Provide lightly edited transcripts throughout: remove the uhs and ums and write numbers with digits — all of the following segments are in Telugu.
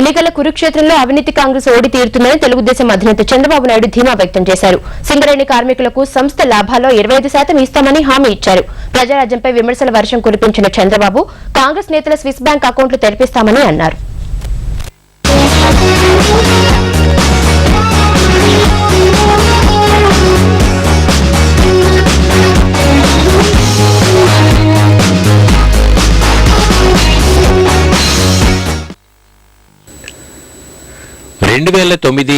ఎన్నికల కురుక్షేత్రంలో అవినీతి కాంగ్రెస్ ఓడి తీరుతుందని తెలుగుదేశం అధినేత చంద్రబాబు నాయుడు ధీమా వ్యక్తం చేశారు. సింగరేణి కార్మికులకు సంస్థ లాభాల్లో 25% ఇస్తామని హామీ ఇచ్చారు. ప్రజారాజ్యంపై విమర్శల వర్షం కురిపించిన చంద్రబాబు కాంగ్రెస్ నేతల స్విస్ బ్యాంక్ అకౌంట్లు తెరిపిస్తామని అన్నారు.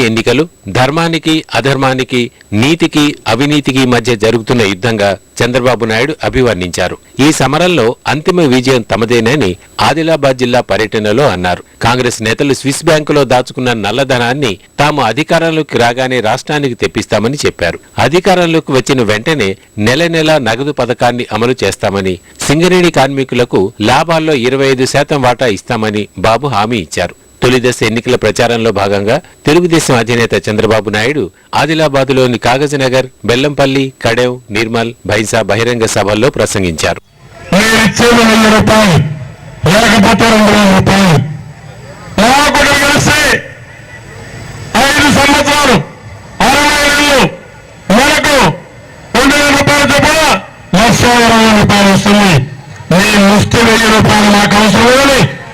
ఎన్నికలు ధర్మానికి అధర్మానికి నీతికి అవినీతికి మధ్య జరుగుతున్న యుద్ధంగా చంద్రబాబు నాయుడు అభివర్ణించారు. ఈ సమరంలో అంతిమ విజయం తమదేనని ఆదిలాబాద్ జిల్లా పర్యటనలో అన్నారు. కాంగ్రెస్ నేతలు స్విస్ బ్యాంకులో దాచుకున్న నల్లధనాన్ని తాము అధికారంలోకి రాగానే రాష్ట్రానికి తెప్పిస్తామని చెప్పారు. అధికారంలోకి వచ్చిన వెంటనే నెల నెలా నగదు పథకాన్ని అమలు చేస్తామని, సింగరేణి కార్మికులకు లాభాల్లో 25% వాటా ఇస్తామని బాబు హామీ ఇచ్చారు. తొలిదశ ఎన్నికల ప్రచారంలో భాగంగా తెలుగుదేశం అధినేత చంద్రబాబు నాయుడు ఆదిలాబాద్లోని కాగజ్నగర్, బెల్లంపల్లి, కడెవ్, నిర్మల్, భైంసా బహిరంగ సభల్లో ప్రసంగించారు.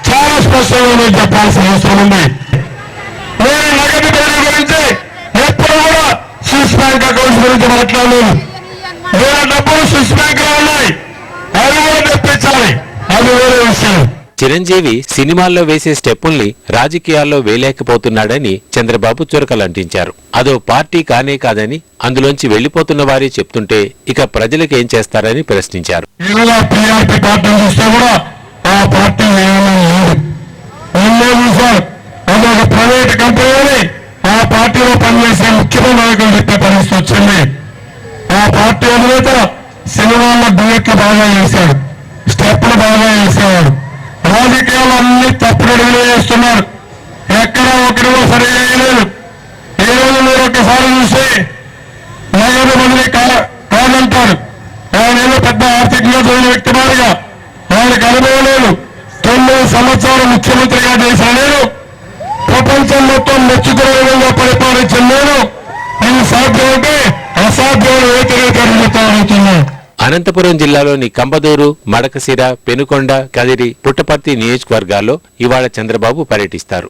చాలా స్పష్టంగా చెప్పాల్సిన అవసరం ఉంది. నేను నగదు బదిలీ గురించి ఎప్పుడు కూడా స్విస్ బ్యాంక్ అకౌంట్స్ గురించి మాట్లాడలేదు. వేరే డబ్బులు స్విస్ బ్యాంక్ లో ఉన్నాయి, అవి కూడా తెప్పించాలి, అది వేరే విషయం. చిరంజీవి సినిమాల్లో వేసే స్టెప్పుల్ని రాజకీయాల్లో వేయలేకపోతున్నాడని చంద్రబాబు చురకలంటించారు. అదో పార్టీ కానే కాదని అందులోంచి వెళ్లిపోతున్న వారే చెప్తుంటే ఇక ప్రజలకేం చేస్తారని ప్రశ్నించారు. అదొక ప్రైవేట్ కంపెనీ, ఆ పార్టీలో పనిచేసే ముఖ్యమైన నాయకులు చెప్పే పరిస్థితి వచ్చింది. ఆ పార్టీ అధినేత సినిమాల్లో డ్యూయెట్లు బాగా చేశాడు, స్టెప్లు బాగా చేసేవాడు. రాజకీయాలు అన్ని తప్పుడు అడుగులు చేస్తున్నారు, ఎక్కడా ఒకరిలో సరిగా వేయలేదు. ఈ రోజు మీరు ఒక్కసారి చూస్తే నగదు బదిలీ కాదంటారు. ఆయన ఏదో పెద్ద ఆర్థికంగా చదివిన వ్యక్తి మాదిరిగా ఆయనకు అనుభవం లేదు. 9 సంవత్సరాలు ముఖ్యమంత్రిగా చేసిన నేను, ప్రపంచం మొత్తం మెచ్చుకునే విధంగా పరిపాలించిన నేను, ఇది సాధ్యమంటే అసాధ్యమైన వ్యతిరేకతను. అనంతపురం జిల్లాలోని కంబదూరు, మడకశిర, పెనుకొండ, కదిరి, పుట్టపర్తి నియోజకవర్గాల్లో ఇవాళ చంద్రబాబు పర్యటిస్తారు.